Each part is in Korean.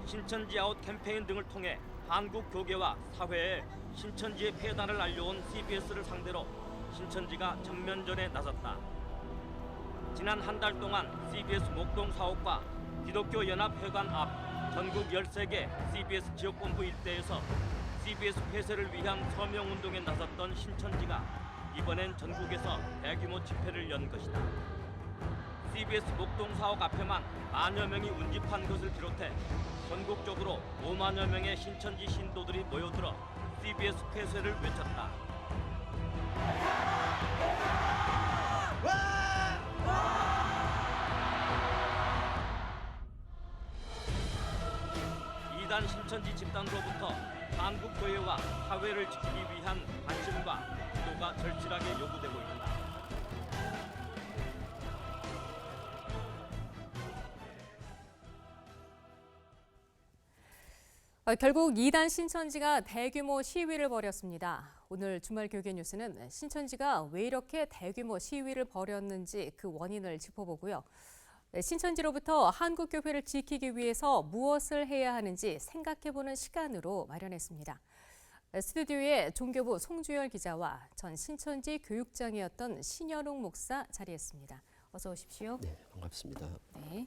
신천지 아웃 캠페인 등을 통해 한국 교계와 사회에 신천지의 폐단을 알려온 CBS를 상대로 신천지가 전면전에 나섰다. 지난 한 달 동안 CBS 목동 사옥과 기독교 연합회관 앞 전국 13개 CBS 지역본부 일대에서 CBS 폐쇄를 위한 서명운동에 나섰던 신천지가 이번엔 전국에서 대규모 집회를 연 것이다. CBS 목동 사옥 앞에만 만여 명이 운집한 것을 비롯해 전국적으로 5만여 명의 신천지 신도들이 모여들어 CBS 폐쇄를 외쳤다. 이단 신천지 집단으로부터 한국 교회와 사회를 지키기 위한 관심과 기도가 절실하게 요구되고 있다. 결국 이단 신천지가 대규모 시위를 벌였습니다. 오늘 주말 교계 뉴스는 신천지가 왜 이렇게 대규모 시위를 벌였는지 그 원인을 짚어보고요. 신천지로부터 한국교회를 지키기 위해서 무엇을 해야 하는지 생각해보는 시간으로 마련했습니다. 스튜디오에 종교부 송주열 기자와 전 신천지 교육장이었던 신여롱 목사 자리했습니다. 어서 오십시오. 네, 반갑습니다. 네.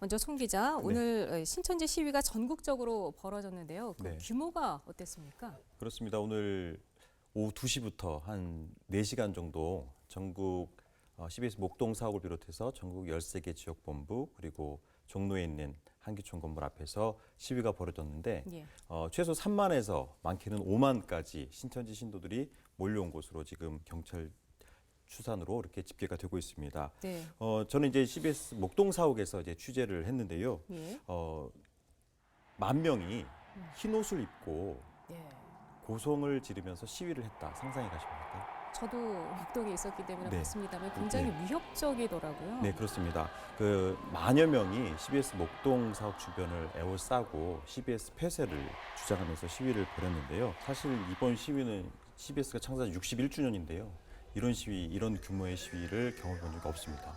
먼저 송 기자, 오늘 신천지 시위가 전국적으로 벌어졌는데요. 그 네. 규모가 어땠습니까? 그렇습니다. 오늘 오후 2시부터 한 4시간 정도 전국 CBS 목동 사옥을 비롯해서 전국 13개 지역본부 그리고 종로에 있는 한기총 건물 앞에서 시위가 벌어졌는데 예. 최소 3만에서 많게는 5만까지 신천지 신도들이 몰려온 곳으로 지금 경찰 추산으로 이렇게 집계가 되고 있습니다. 네. 저는 이제 CBS 목동 사옥에서 이제 취재를 했는데요. 예. 10,000명이 흰 옷을 입고 네. 고성을 지르면서 시위를 했다. 상상이 가십니까? 저도 목동에 있었기 때문에 네. 봤습니다만 굉장히 위협적이더라고요. 네, 그렇습니다. 그 만여 명이 CBS 목동 사옥 주변을 에워싸고 CBS 폐쇄를 주장하면서 시위를 벌였는데요. 사실 이번 시위는 CBS가 창사 61주년인데요. 이런 시위, 이런 규모의 시위를 경험해 본 적이 없습니다.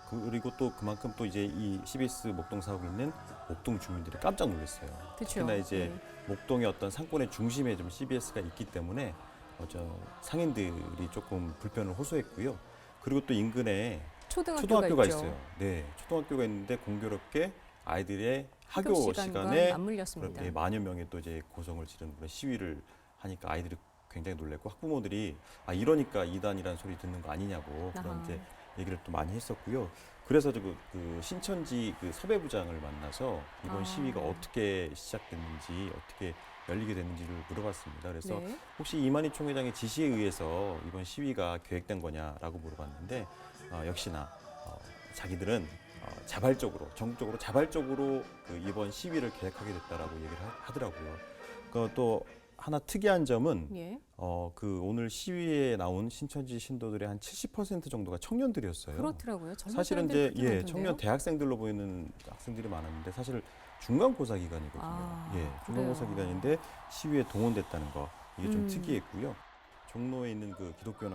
그리고 또 그만큼 또 이제 이 CBS 목동 사옥에 있는 목동 주민들이 깜짝 놀랐어요. 그쵸. 특히나 이제 목동의 어떤 상권의 중심에 좀 CBS가 있기 때문에 상인들이 조금 불편을 호소했고요. 그리고 또 인근에 초등학교가 있죠. 있어요. 네, 초등학교가 있는데 공교롭게 아이들의 학교 학교 시간과 시간에 맞물렸습니다. 네, 만여 명의 또 이제 고성을 지르는 그런 시위를 하니까 아이들이 굉장히 놀랐고 학부모들이 이러니까 이단이라는 소리 듣는 거 아니냐고 그런 이제 얘기를 또 많이 했었고요. 그래서 그 신천지 그 섭외부장을 만나서 이번 시위가 어떻게 시작됐는지 어떻게 열리게 됐는지를 물어봤습니다. 그래서 네. 혹시 이만희 총회장의 지시에 의해서 이번 시위가 계획된 거냐라고 물어봤는데 역시나 자기들은 전국적으로 자발적으로 그 이번 시위를 계획하게 됐다라고 얘기를 하더라고요. 또 하나 특이한 점은 예. 그 오늘 시위에 나온 신천지 신도들의 한 70% 정도가 청년들이었어요. 그렇더라고요. 젊은 사실은 사람들이 이제 그렇게 많던데요? 청년 대학생들로 보이는 학생들이 많았는데 사실 중간고사 기간이거든요. 중간고사 그래요. 기간인데 시위에 동원됐다는 거 이게 좀 음. 특이했고요. 종로에 있는 그 기독교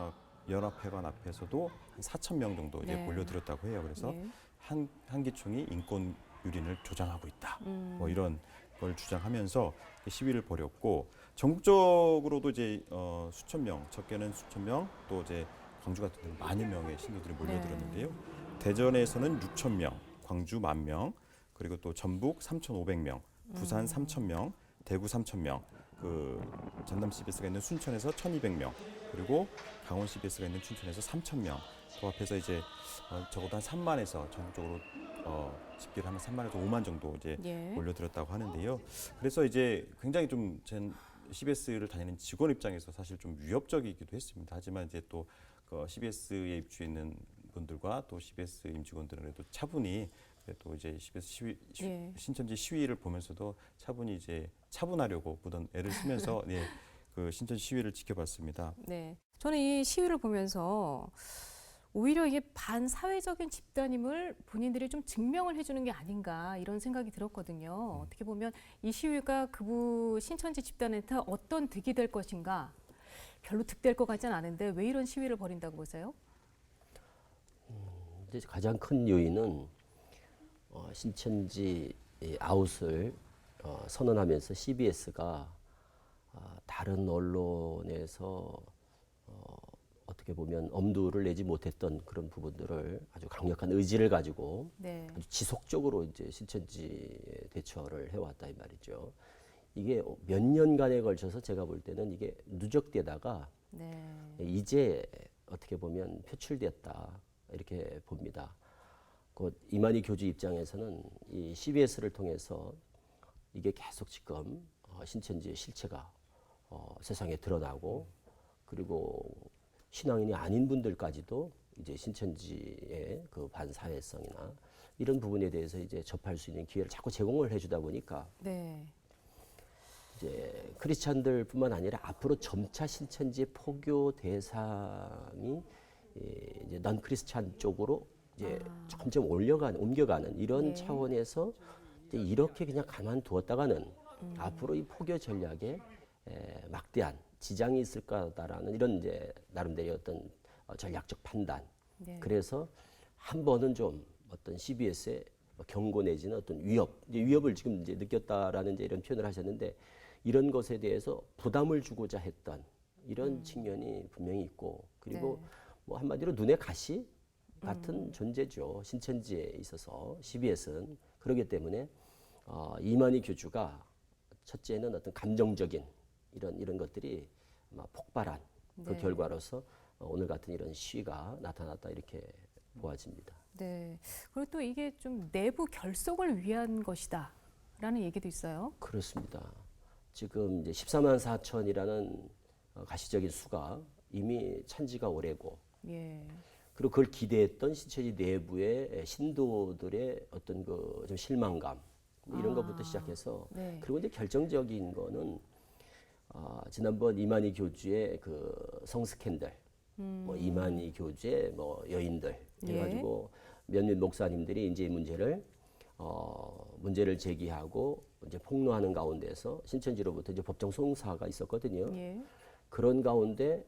연합회관 앞에서도 한 4,000명 정도 이제 네. 몰려들었다고 해요. 그래서 예. 한기총이 인권 유린을 조장하고 있다. 뭐 음. 이런 걸 주장하면서 시위를 벌였고 전국적으로도 이제 수천 명, 적게는 수천 명, 또 이제 광주 같은 데는 만여 명의 신도들이 몰려들었는데요. 대전에서는 6천 명, 광주 10,000명, 그리고 또 전북 3,500명, 부산 3,000명, 대구 3,000명, 그 전남 CBS가 있는 순천에서 1,200명, 그리고 강원 CBS가 있는 춘천에서 3,000명. 그 앞에서 이제 적어도 한 3만에서 전국적으로 집계를 하면 3만에서 5만 정도 이제 예. 몰려들었다고 하는데요. 그래서 이제 굉장히 좀 CBS를 다니는 직원 입장에서 사실 좀 위협적이기도 했습니다. 하지만 이제 또 CBS에 입주해 있는 분들과 또 CBS 임직원들은 그래도 차분히 또 이제 CBS 예. 신천지 시위를 보면서도 차분히 이제 차분하려고 보던 애를 쓰면서 그 신천지 시위를 지켜봤습니다. 네. 저는 이 시위를 보면서 오히려 이게 반사회적인 집단임을 본인들이 좀 증명을 해주는 게 아닌가 이런 생각이 들었거든요. 어떻게 보면 이 시위가 그부 신천지 집단한테 어떤 득이 될 것인가 별로 득될 것 같지는 않은데 왜 이런 시위를 벌인다고 보세요? 이제 가장 큰 요인은 신천지 아웃을 선언하면서 CBS가 다른 언론에서 어떻게 보면 엄두를 내지 못했던 그런 부분들을 아주 강력한 의지를 가지고 네. 아주 지속적으로 이제 신천지에 대처를 해왔다 이 말이죠. 이게 몇 년간에 걸쳐서 제가 볼 때는 이게 누적되다가 네. 이제 어떻게 보면 표출됐다 이렇게 봅니다. 곧 이만희 교주 입장에서는 이 CBS를 통해서 이게 계속 지금 신천지의 실체가 세상에 드러나고 그리고 신앙인이 아닌 분들까지도 이제 신천지의 그 반사회성이나 이런 부분에 대해서 이제 접할 수 있는 기회를 자꾸 제공을 해주다 보니까 네. 이제 크리스찬들뿐만 아니라 앞으로 점차 신천지의 포교 대상이 이제 넌 크리스찬 쪽으로 이제 점점 옮겨가는 이런 네. 차원에서 이제 이렇게 그냥 가만두었다가는 앞으로 이 포교 전략에 막대한 지장이 있을 거다라는 이런 이제 나름대로 어떤 전략적 판단. 네. 그래서 한 번은 좀 어떤 CBS의 경고 내지는 어떤 위협을 지금 이제 느꼈다라는 이제 이런 표현을 하셨는데 이런 것에 대해서 부담을 주고자 했던 이런 측면이 분명히 있고 그리고 네. 뭐 한마디로 눈의 가시 같은 존재죠. 신천지에 있어서 CBS는 그렇기 때문에 이만희 교주가 첫째는 어떤 감정적인 이런 것들이 아마 폭발한 그 네. 결과로서 오늘 같은 이런 시위가 나타났다 이렇게 보아집니다. 네. 그리고 또 이게 좀 내부 결속을 위한 것이다라는 얘기도 있어요. 그렇습니다. 지금 이제 14만 4천이라는 가시적인 수가 이미 찬지가 오래고 예. 그리고 그걸 기대했던 신천지 내부의 신도들의 어떤 그 좀 실망감 이런 것부터 시작해서 네. 그리고 이제 결정적인 거는 지난번 이만희 교주의 그 성스캔들, 뭐 이만희 교주의 뭐 여인들 해가지고 몇몇 목사님들이 이제 이 문제를 제기하고 이제 폭로하는 가운데서 신천지로부터 이제 법정 송사가 있었거든요. 예. 그런 가운데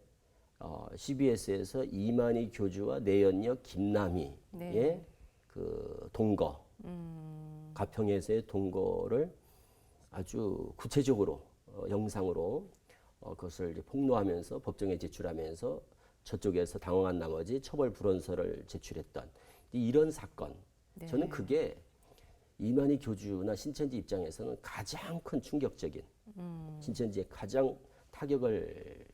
CBS에서 이만희 교주와 내연녀 김남희의 네. 그 동거, 가평에서의 동거를 아주 구체적으로 영상으로 그것을 이제 폭로하면서 법정에 제출하면서 저쪽에서 당황한 나머지 처벌 불원서를 제출했던 이런 사건. 네. 저는 그게 이만희 교주나 신천지 입장에서는 가장 큰 충격적인 신천지에 가장 타격을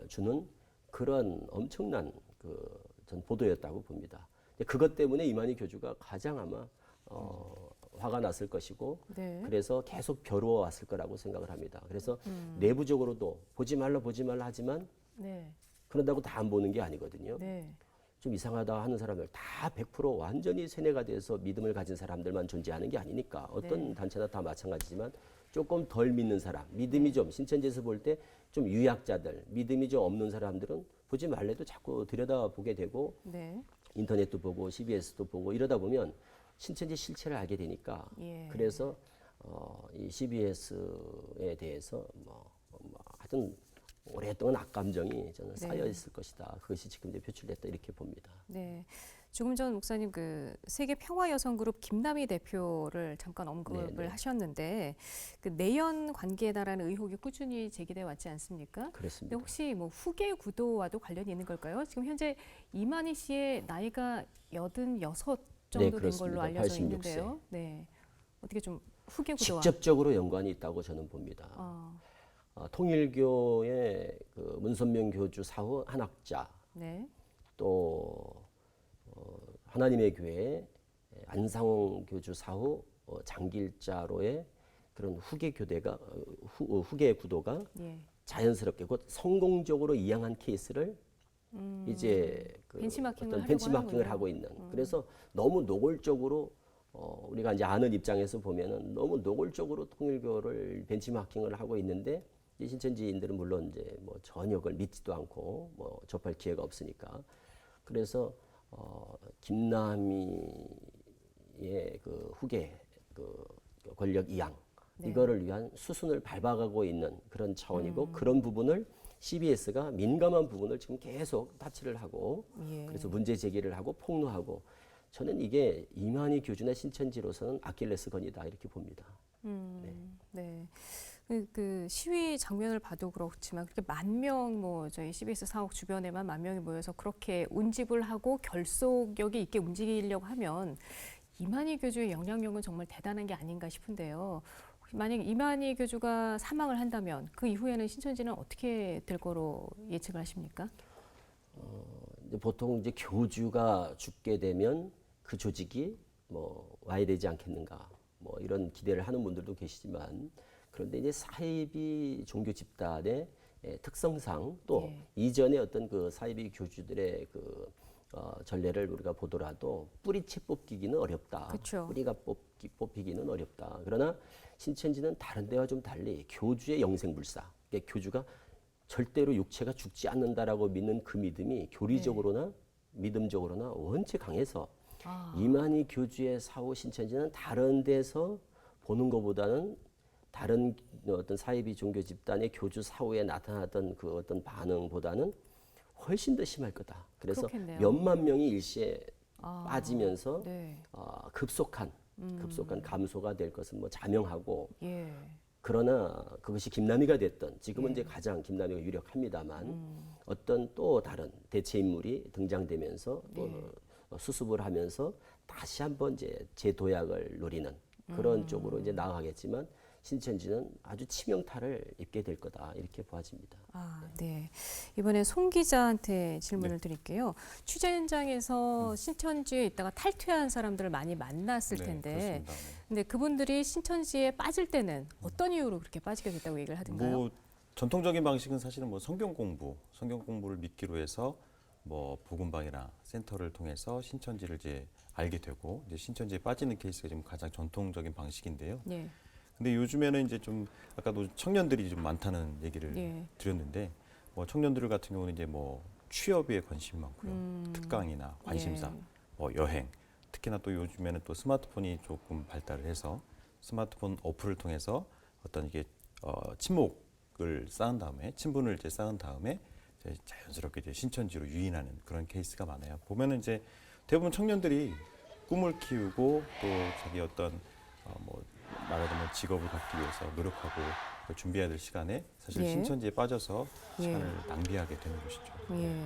주는 그런 엄청난 전 보도였다고 봅니다. 그것 때문에 이만희 교주가 가장 아마 화가 났을 것이고 네. 그래서 계속 벼루어 왔을 거라고 생각을 합니다. 그래서 내부적으로도 보지 말라 하지만 네. 그런다고 다 안 보는 게 아니거든요. 네. 좀 이상하다 하는 사람들 다 100% 완전히 세뇌가 돼서 믿음을 가진 사람들만 존재하는 게 아니니까 어떤 네. 단체나 다 마찬가지지만 조금 덜 믿는 사람, 믿음이 좀 신천지에서 볼 때 좀 유약자들, 믿음이 좀 없는 사람들은 보지 말래도 자꾸 들여다보게 되고 네. 인터넷도 보고 CBS도 보고 이러다 보면 신천지 실체를 알게 되니까 예. 그래서 이 CBS에 대해서 하여튼 오랫동안 악감정이 저는 쌓여 있을 것이다. 그것이 지금 이제 표출됐다 이렇게 봅니다. 네. 조금 전 목사님 그 세계 평화 여성 그룹 김남희 대표를 잠깐 언급을 네네. 하셨는데 그 내연 관계다라는 의혹이 꾸준히 제기돼 왔지 않습니까? 근데 그렇습니다. 혹시 뭐 후계 구도와도 관련이 있는 걸까요? 지금 현재 이만희 씨의 나이가 86 정도 된 걸로 그렇습니다. 알려져 86세. 있는데요. 네. 어떻게 좀 후계 구도와 직접적으로 연관이 있다고 저는 봅니다. 통일교의 그 문선명 교주 사후 한학자 네. 또 하나님의 교회 안상홍 교주 사후 장길자로의 그런 후계 교대가 후계 구도가 예. 자연스럽게 곧 성공적으로 이양한 케이스를 이제 그 벤치마킹을 어떤 하려고 벤치마킹을 하는군요. 하고 있는. 그래서 너무 노골적으로 우리가 이제 아는 입장에서 보면은 너무 노골적으로 통일교를 벤치마킹을 하고 있는데 이 신천지인들은 물론 이제 뭐 전혀 그걸 믿지도 않고 뭐 접할 기회가 없으니까 그래서 김남희의 그 후계 그 권력 이양 네. 이거를 위한 수순을 밟아가고 있는 그런 차원이고 그런 부분을 CBS가 민감한 부분을 지금 계속 타치를 하고 예. 그래서 문제 제기를 하고 폭로하고 저는 이게 이만희 교주나 신천지로서는 아킬레스건이다 이렇게 봅니다. 네. 그 시위 장면을 봐도 그렇지만 그렇게 10,000명 뭐 저희 CBS 사옥 주변에만 10,000명이 모여서 그렇게 운집을 하고 결속력이 있게 움직이려고 하면 이만희 교주의 영향력은 정말 대단한 게 아닌가 싶은데요. 만약 이만희 교주가 사망을 한다면 그 이후에는 신천지는 어떻게 될 거로 예측을 하십니까? 이제 보통 이제 교주가 죽게 되면 그 조직이 뭐 와야 되지 않겠는가, 뭐 이런 기대를 하는 분들도 계시지만, 그런데 이제 사이비 종교 집단의 특성상 또 예. 이전에 어떤 그 사이비 교주들의 그 전례를 우리가 보더라도 뿌리채 뽑기기는 어렵다. 그쵸. 뿌리가 뽑히기는 어렵다. 그러나 신천지는 다른 데와 좀 달리 교주의 영생불사, 그러니까 교주가 절대로 육체가 죽지 않는다라고 믿는 그 믿음이 교리적으로나 믿음적으로나 원체 강해서 이만희 교주의 사후 신천지는 다른 데서 보는 것보다는 다른 어떤 사이비 종교 집단의 교주 사후에 나타났던 그 어떤 반응보다는 훨씬 더 심할 거다. 그래서 그렇겠네요. 몇만 명이 일시에 빠지면서 네. 급속한 감소가 될 것은 뭐 자명하고, 예. 그러나 그것이 김남희가 됐던, 지금은 이제 가장 김남희가 유력합니다만 어떤 또 다른 대체 인물이 등장되면서 또 수습을 하면서 다시 한번 이제 재도약을 노리는 그런 쪽으로 이제 나아가겠지만, 신천지는 아주 치명타를 입게 될 거다, 이렇게 보아집니다. 네. 이번에 송 기자한테 질문을 드릴게요. 취재 현장에서 신천지에 있다가 탈퇴한 사람들을 많이 만났을 텐데, 그렇습니다. 네. 근데 그분들이 신천지에 빠질 때는 어떤 이유로 그렇게 빠지게 됐다고 얘기를 하던가요? 뭐 전통적인 방식은 사실은 뭐 성경 공부를 믿기로 해서 뭐 복음방이나 센터를 통해서 신천지를 이제 알게 되고 이제 신천지에 빠지는 케이스가 지금 가장 전통적인 방식인데요. 예. 근데 요즘에는 이제 좀 아까도 청년들이 좀 많다는 얘기를 예. 드렸는데, 뭐 청년들 같은 경우는 이제 뭐 취업에 관심이 많고요, 특강이나 관심사, 예. 뭐 여행, 특히나 또 요즘에는 또 스마트폰이 조금 발달을 해서 스마트폰 어플을 통해서 어떤 이게 친목을 쌓은 다음에 친분을 이제 쌓은 다음에 이제 자연스럽게 이제 신천지로 유인하는 그런 케이스가 많아요. 보면은 이제 대부분 청년들이 꿈을 키우고 또 자기 어떤 뭐 말하자면 직업을 갖기 위해서 노력하고 준비해야 될 시간에 사실 예. 신천지에 빠져서 예. 시간을 낭비하게 되는 것이죠. 예.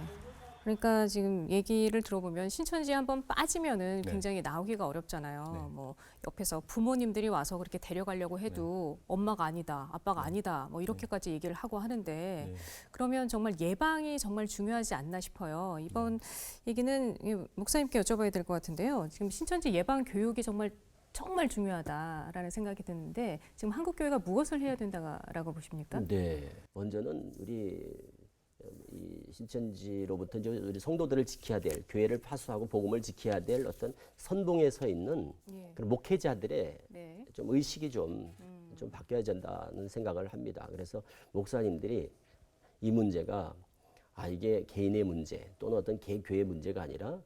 그러니까 지금 얘기를 들어보면 신천지에 한번 빠지면은 네. 굉장히 나오기가 어렵잖아요. 네. 뭐 옆에서 부모님들이 와서 그렇게 데려가려고 해도 엄마가 아니다, 아빠가 아니다, 뭐 이렇게까지 얘기를 하고 하는데, 네. 그러면 정말 예방이 정말 중요하지 않나 싶어요. 이번 얘기는 목사님께 여쭤봐야 될 것 같은데요. 지금 신천지 예방 교육이 정말 중요하다라는 생각이 드는데, 지금 한국교회가 무엇을 해야 된다라고 보십니까? 네, 먼저는 우리 이 신천지로부터 이제 우리 성도들을 지켜야 될, 교회를 파수하고 복음을 지켜야 될 어떤 선봉에 서 있는 예. 그런 목회자들의 네. 좀 의식이 좀 바뀌어야 된다는 생각을 합니다. 그래서 목사님들이 이 문제가 이게 개인의 문제 또는 어떤 개교의 문제가 아니라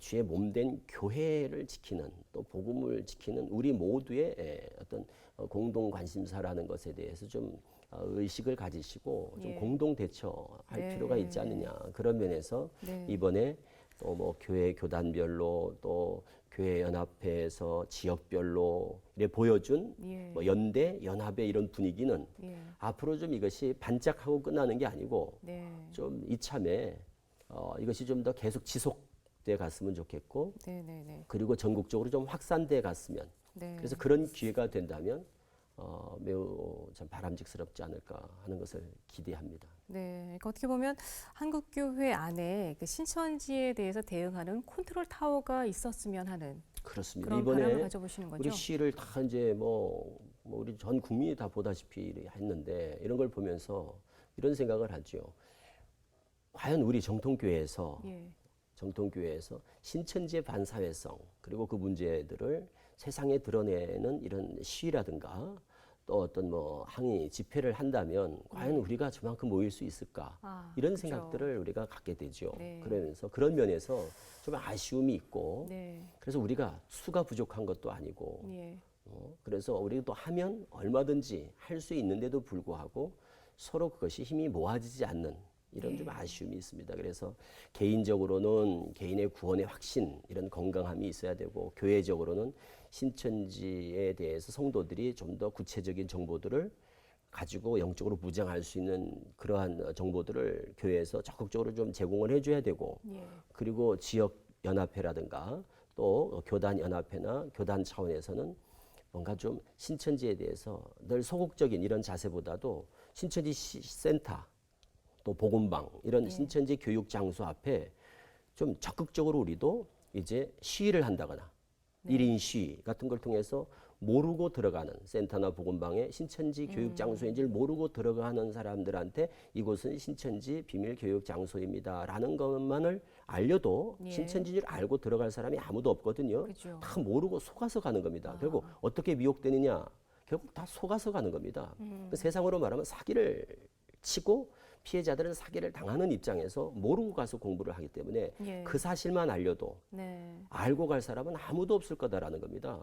주의 몸된 교회를 지키는, 또 복음을 지키는 우리 모두의 어떤 공동 관심사라는 것에 대해서 좀 의식을 가지시고 좀 예. 공동 대처할 네. 필요가 있지 않느냐, 그런 면에서 네. 이번에 또 뭐 교회 교단별로 또 교회 연합회에서 지역별로 이렇게 보여준 예. 뭐 연대 연합의 이런 분위기는 예. 앞으로 좀 이것이 반짝하고 끝나는 게 아니고 네. 좀 이참에 이것이 좀 더 계속 지속돼 갔으면 좋겠고, 네. 그리고 전국적으로 좀 확산돼 갔으면, 네. 그래서 그런 기회가 된다면 매우 참 바람직스럽지 않을까 하는 것을 기대합니다. 네, 그러니까 어떻게 보면 한국교회 안에 그 신천지에 대해서 대응하는 컨트롤 타워가 있었으면 하는 그렇습니다. 그런 바람을 이번에 가져보시는 거죠. 우리 시를 다 이제 뭐 우리 전 국민이 다 보다시피 했는데, 이런 걸 보면서 이런 생각을 하죠. 과연 우리 정통교회에서 예. 신천지의 반사회성 그리고 그 문제들을 세상에 드러내는 이런 시위라든가 또 어떤 뭐 항의 집회를 한다면 과연 우리가 저만큼 모일 수 있을까, 이런 그죠. 생각들을 우리가 갖게 되죠. 네. 그러면서 그런 면에서 좀 아쉬움이 있고, 네. 그래서 우리가 수가 부족한 것도 아니고, 예. 그래서 우리도 하면 얼마든지 할 수 있는데도 불구하고 서로 그것이 힘이 모아지지 않는 이런 좀 아쉬움이 있습니다. 그래서 개인적으로는 개인의 구원의 확신, 이런 건강함이 있어야 되고, 교회적으로는 신천지에 대해서 성도들이 좀 더 구체적인 정보들을 가지고 영적으로 무장할 수 있는 그러한 정보들을 교회에서 적극적으로 좀 제공을 해줘야 되고, 그리고 지역 연합회라든가 또 교단 연합회나 교단 차원에서는 뭔가 좀 신천지에 대해서 늘 소극적인 이런 자세보다도 신천지 센터 또 복음방 이런 신천지 교육 장소 앞에 좀 적극적으로 우리도 이제 시위를 한다거나 1인 시위 같은 걸 통해서 모르고 들어가는 센터나 복음방에 신천지 교육 장소인지를 모르고 들어가는 사람들한테 이곳은 신천지 비밀 교육 장소입니다라는 것만을 알려도 신천지인 줄 알고 들어갈 사람이 아무도 없거든요. 그죠. 다 모르고 속아서 가는 겁니다. 결국 어떻게 미혹되느냐? 결국 다 속아서 가는 겁니다. 세상으로 말하면 사기를 치고 피해자들은 사기를 당하는 입장에서 모르고 가서 공부를 하기 때문에 그 사실만 알려도 알고 갈 사람은 아무도 없을 거다라는 겁니다.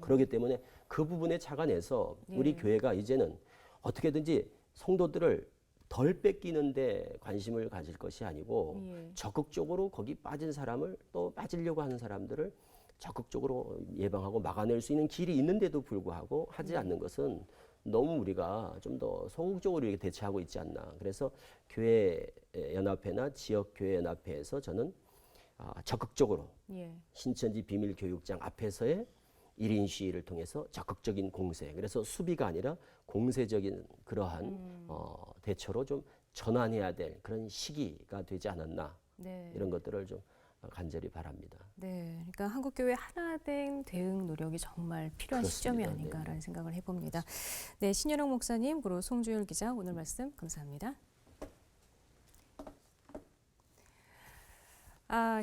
그렇기 때문에 그 부분에 착안해서 우리 교회가 이제는 어떻게든지 성도들을 덜 뺏기는데 관심을 가질 것이 아니고 적극적으로 거기 빠진 사람을 또 빠지려고 하는 사람들을 적극적으로 예방하고 막아낼 수 있는 길이 있는데도 불구하고 하지 않는 것은 너무 우리가 좀 더 소극적으로 이렇게 대처하고 있지 않나. 그래서 교회 연합회나 지역 교회 연합회에서 저는 적극적으로 신천지 비밀 교육장 앞에서의 1인 시위를 통해서 적극적인 공세. 그래서 수비가 아니라 공세적인 그러한 대처로 좀 전환해야 될 그런 시기가 되지 않았나. 이런 것들을 좀 간절히 바랍니다. 네, 그러니까 한국교회 하나된 대응 노력이 정말 필요한 시점이 그렇습니다. 아닌가라는 생각을 해봅니다. 네, 신현영 목사님, 그리고 송주율 기자 오늘 말씀 감사합니다.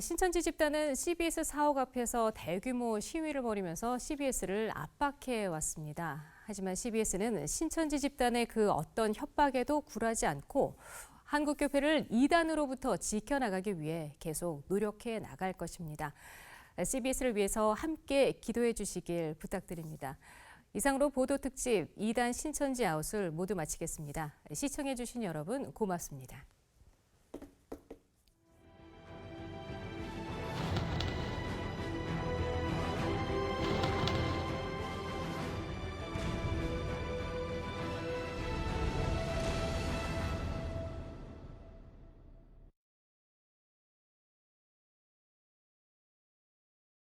신천지 집단은 CBS 사옥 앞에서 대규모 시위를 벌이면서 CBS를 압박해 왔습니다. 하지만 CBS는 신천지 집단의 그 어떤 협박에도 굴하지 않고 한국교회를 이단으로부터 지켜나가기 위해 계속 노력해 나갈 것입니다. CBS를 위해서 함께 기도해 주시길 부탁드립니다. 이상으로 보도 특집 2단 신천지 아웃을 모두 마치겠습니다. 시청해 주신 여러분 고맙습니다.